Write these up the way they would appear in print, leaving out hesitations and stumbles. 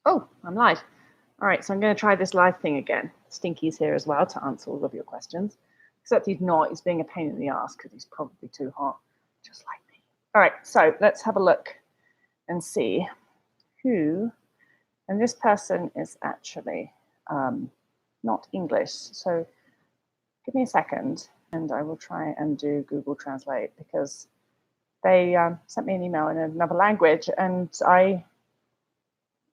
Oh, I'm live. All right, so I'm going to try this live thing again. Stinky's here as well to answer all of your questions. Except he's not. He's being a pain in the ass because he's probably too hot, just like me. All right, so let's have a look and see who. And this person is actually not English. So give me a second and I will try and do Google Translate because they sent me an email in another language and I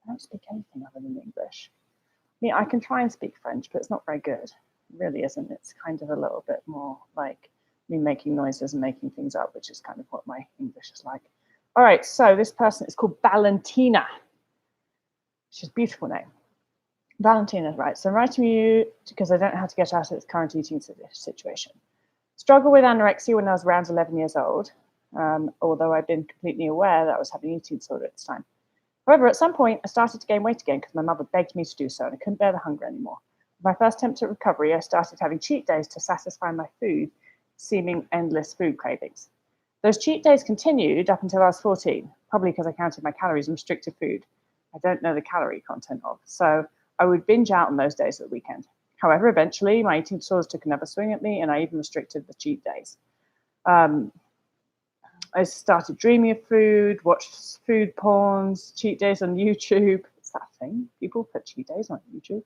don't speak anything other than English. I mean, I can try and speak French, but it's not very good. It really isn't. It's kind of a little bit more like me making noises and making things up, which is kind of what my English is like. All right, so this person is called Valentina. She's a beautiful name. Valentina, right. So I'm writing you because I don't know how to get out of this current eating situation. Struggled with anorexia when I was around 11 years old, although I'd been completely aware that I was having an eating disorder at the time. However, at some point, I started to gain weight again because my mother begged me to do so, and I couldn't bear the hunger anymore. With my first attempt at recovery, I started having cheat days to satisfy my food, seeming endless food cravings. Those cheat days continued up until I was 14, probably because I counted my calories and restricted food I don't know the calorie content of. So I would binge out on those days at the weekend. However, eventually, my eating disorders took another swing at me, and I even restricted the cheat days. I started dreaming of food, watched food porns, cheat days on YouTube. It's that thing. People put cheat days on YouTube.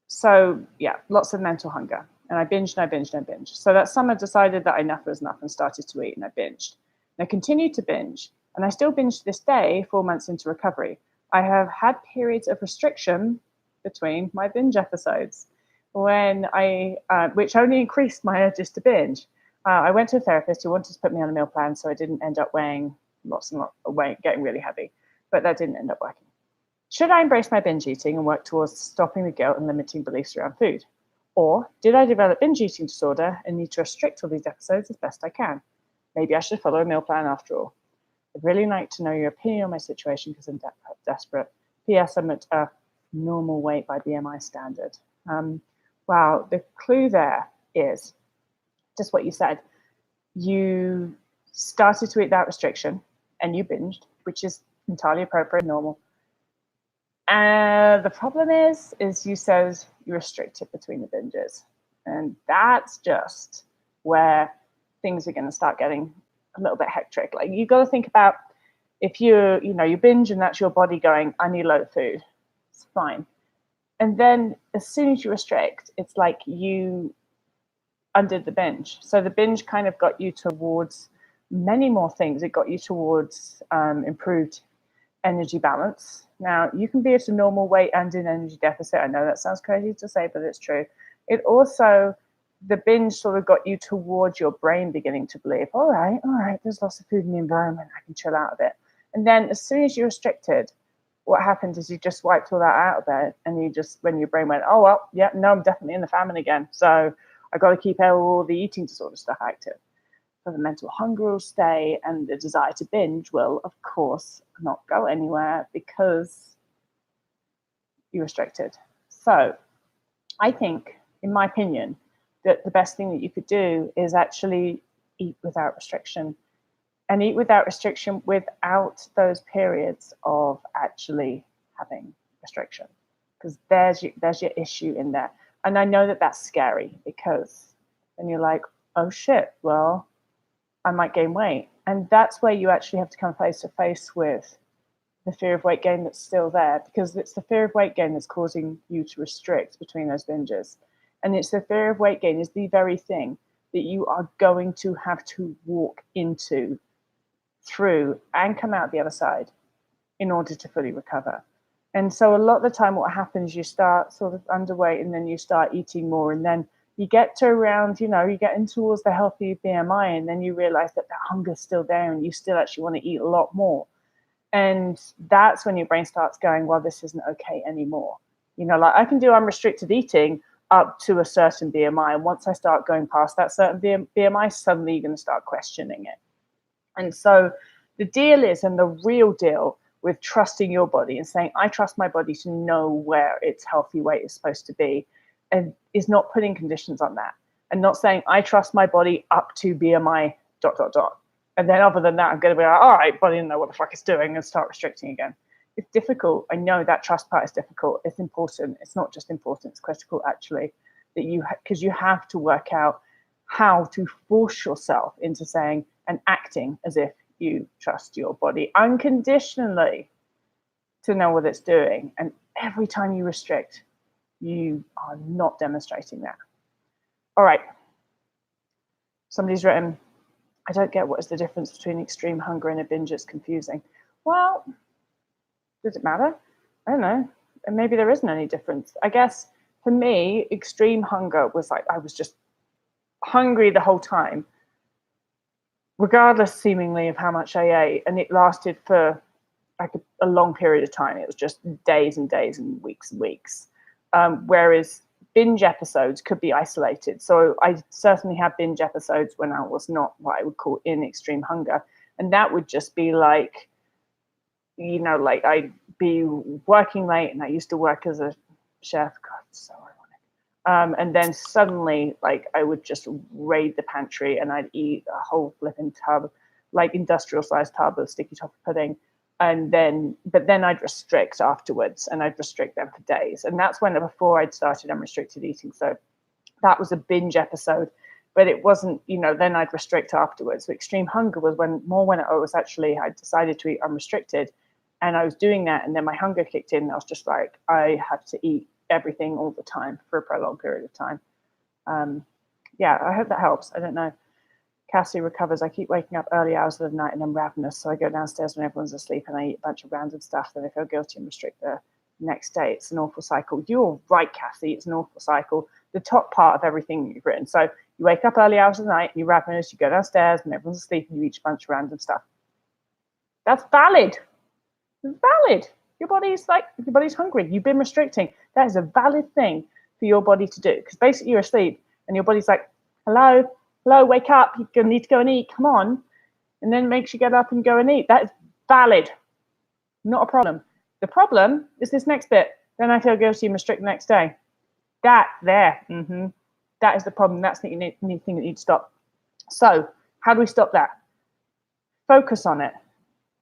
So yeah, lots of mental hunger. And I binged and I binged and I binged. So that summer decided that enough was enough and started to eat and I binged. And I continued to binge. And I still binge to this day, 4 months into recovery. I have had periods of restriction between my binge episodes which only increased my urges to binge. I went to a therapist who wanted to put me on a meal plan so I didn't end up weighing lots and lots of weight, getting really heavy, but that didn't end up working. Should I embrace my binge eating and work towards stopping the guilt and limiting beliefs around food? Or did I develop binge eating disorder and need to restrict all these episodes as best I can? Maybe I should follow a meal plan after all. I'd really like to know your opinion on my situation because I'm desperate. P.S. I'm at a normal weight by BMI standard. Wow, the clue there is just what you said. You started to eat without restriction and you binged, which is entirely appropriate and normal. The problem is you said you restricted between the binges. And that's just where things are going to start getting a little bit hectic. Like you got to think about if you binge and that's your body going, I need a load of food. It's fine. And then as soon as you restrict, it's like you undid the binge. So the binge kind of got you towards many more things. It got you towards improved energy balance. Now, you can be at a normal weight and in energy deficit. I know that sounds crazy to say, but it's true. It also, the binge sort of got you towards your brain beginning to believe, all right, there's lots of food in the environment. I can chill out a bit. And then as soon as you restricted, what happened is you just wiped all that out of it. And you just, when your brain went, oh, well, yeah, no, I'm definitely in the famine again. So I got to keep all the eating disorder stuff active. So the mental hunger will stay and the desire to binge will, of course, not go anywhere because you restricted. So I think, in my opinion, that the best thing that you could do is actually eat without restriction and eat without restriction without those periods of actually having restriction, because there's your issue in there. And I know that that's scary because then you're like, oh shit, well, I might gain weight. And that's where you actually have to come face to face with the fear of weight gain that's still there, because it's the fear of weight gain that's causing you to restrict between those binges. And it's the fear of weight gain is the very thing that you are going to have to walk through and come out the other side in order to fully recover. And so a lot of the time what happens, you start sort of underweight and then you start eating more, and then you get to around, you get in towards the healthy BMI, and then you realize that the hunger's still there and you still actually want to eat a lot more. And that's when your brain starts going, well, this isn't okay anymore. Like I can do unrestricted eating up to a certain BMI. And once I start going past that certain BMI, suddenly you're going to start questioning it. And so the deal is, and the real deal with trusting your body and saying, I trust my body to know where its healthy weight is supposed to be, and is not putting conditions on that, and not saying, I trust my body up to BMI ... And then other than that, I'm going to be like, all right, body doesn't know what the fuck it's doing, and start restricting again. It's difficult. I know that trust part is difficult. It's important. It's not just important, it's critical actually, that because you have to work out how to force yourself into saying and acting as if you trust your body unconditionally to know what it's doing. And every time you restrict, you are not demonstrating that. All right. Somebody's written, I don't get what is the difference between extreme hunger and a binge. It's confusing. Well, does it matter? I don't know. And maybe there isn't any difference. I guess for me, extreme hunger was like I was just hungry the whole time, regardless seemingly of how much I ate. And it lasted for like a long period of time. It was just days and days and weeks and weeks. Whereas binge episodes could be isolated. So I certainly had binge episodes when I was not what I would call in extreme hunger. And that would just be like, you know, like I'd be working late, and I used to work as a chef. God, so ironic. And then suddenly, like, I would just raid the pantry and I'd eat a whole flipping tub, like industrial sized tub of sticky toffee pudding. But then I'd restrict afterwards, and I'd restrict them for days. And that's when, before I'd started unrestricted eating. So that was a binge episode, but it wasn't, you know, then I'd restrict afterwards. So extreme hunger was when I was actually, I decided to eat unrestricted, and I was doing that. And then my hunger kicked in, and I was just like, I have to eat everything all the time for a prolonged period of time. Yeah, I hope that helps. I don't know. Cassie recovers. I keep waking up early hours of the night and I'm ravenous, so I go downstairs when everyone's asleep and I eat a bunch of random stuff. Then I feel guilty and restrict the next day. It's an awful cycle. You're right, Cassie. It's an awful cycle. The top part of everything you've written. So you wake up early hours of the night, you're ravenous, you go downstairs when everyone's asleep and you eat a bunch of random stuff. That's valid. It's valid. Your body's hungry. You've been restricting. That is a valid thing for your body to do, because basically you're asleep and your body's like, hello, wake up, you need to go and eat, come on. And then makes you get up and go and eat. That is valid. Not a problem. The problem is this next bit. Then I feel guilty and restrict the next day. That is the problem. That's the thing that you need to stop. So how do we stop that? Focus on it.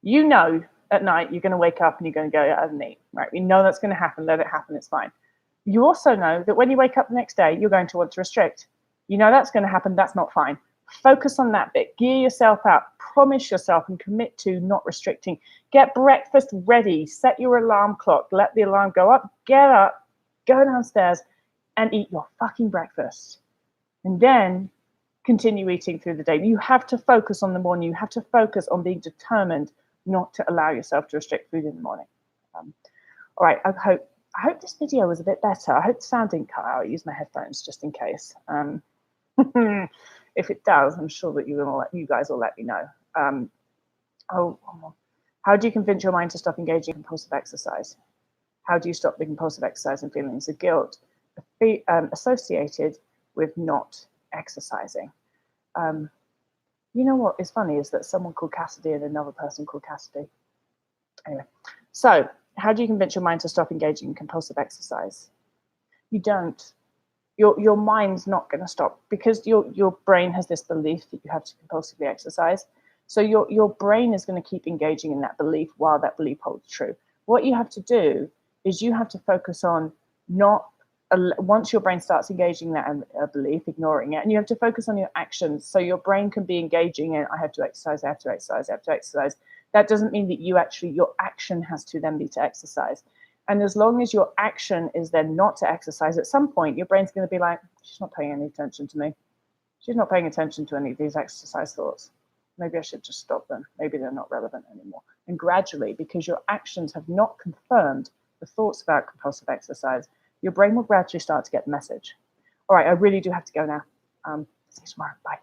You know at night you're going to wake up and you're going to go out and eat, right? You know that's going to happen. Let it happen. It's fine. You also know that when you wake up the next day, you're going to want to restrict. You know that's going to happen. That's not fine. Focus on that bit. Gear yourself up. Promise yourself and commit to not restricting. Get breakfast ready. Set your alarm clock. Let the alarm go up. Get up. Go downstairs and eat your fucking breakfast. And then continue eating through the day. You have to focus on the morning. You have to focus on being determined not to allow yourself to restrict food in the morning. All right. I hope this video was a bit better. I hope the sound didn't cut out. I use my headphones just in case. If it does, I'm sure that you guys will let me know. How do you convince your mind to stop engaging in compulsive exercise? How do you stop the compulsive exercise and feelings of guilt associated with not exercising? You know what is funny is that someone called Cassidy and another person called Cassidy. Anyway, so how do you convince your mind to stop engaging in compulsive exercise? You don't. Your mind's not going to stop, because your brain has this belief that you have to compulsively exercise. So your brain is going to keep engaging in that belief while that belief holds true. What you have to do is you have to focus on once your brain starts engaging that belief, ignoring it, and you have to focus on your actions. So your brain can be engaging in, I have to exercise, I have to exercise, I have to exercise. That doesn't mean that your action has to then be to exercise. And as long as your action is then not to exercise, at some point your brain's going to be like, she's not paying any attention to me. She's not paying attention to any of these exercise thoughts. Maybe I should just stop them. Maybe they're not relevant anymore. And gradually, because your actions have not confirmed the thoughts about compulsive exercise, your brain will gradually start to get the message. All right, I really do have to go now. See you tomorrow. Bye.